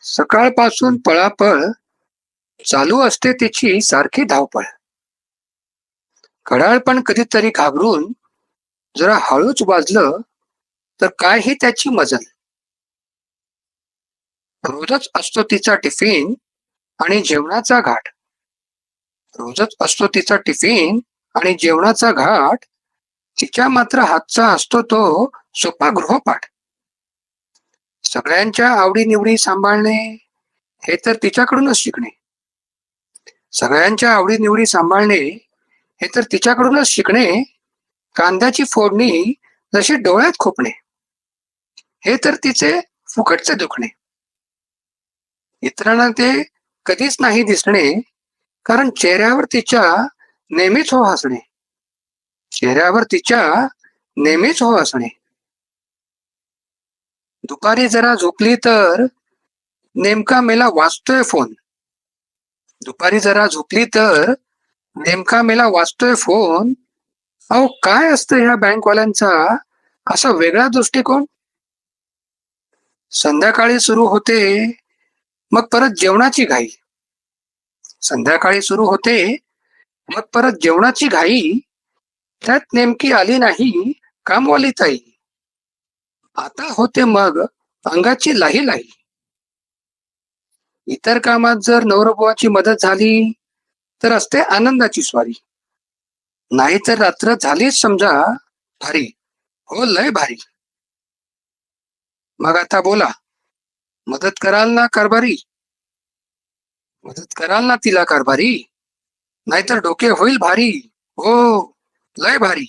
सकाळपासून पळापळ चालू असते तिची सारखी धावपळ. घड्याळ पण कधीतरी घाबरून जरा हळूच वाजलं तर काय ही त्याची मजल. रोजच असतो तिचा टिफिन आणि जेवणाचा घाट. रोजच असतो तिचा टिफिन आणि जेवणाचा घाट. तिच्या मात्र हातचा असतो तो सोपा गृहपाठ. सगळ्यांच्या आवडीनिवडी सांभाळणे हे तर तिच्याकडूनच शिकणे. सगळ्यांच्या आवडीनिवडी सांभाळणे हे तर तिच्याकडूनच शिकणे. कांद्याची फोडणी जशी डोळ्यात खोपणे हे तर तिचे फुकटचे दुखणे. इतरांना ते कधीच नाही दिसणे, कारण चेहऱ्यावर तिच्या नेहमीच हो हसणे. चेहऱ्यावर तिच्या नेहमीच हो हसणे. दुपारी जरा झोपली तर नेमका मेला वाजतोय फोन. दुपारी जरा झोपली तर नेमका मेला वाजतोय फोन. अहो काय असतं ह्या बँकवाल्यांचा असा वेगळा दृष्टिकोन. संध्याकाळी सुरू होते मग परत जेवणाची घाई. संध्याकाळी सुरू होते मग परत जेवणाची घाई. त्यात नेमकी आली नाही कामवाली ताई. आता होते मग अंगाची लाही लाही. इतर कामात जर नवरबुवाची मदत झाली तर असते आनंदाची स्वारी. नाही तर रात्र झालीच समजा भारी. हो लय भारी. मग आता बोला, मदत कराल ना कारभारी? मदत कराल ना तिला कारभारी? नाहीतर डोके होईल भारी. हो लय भारी.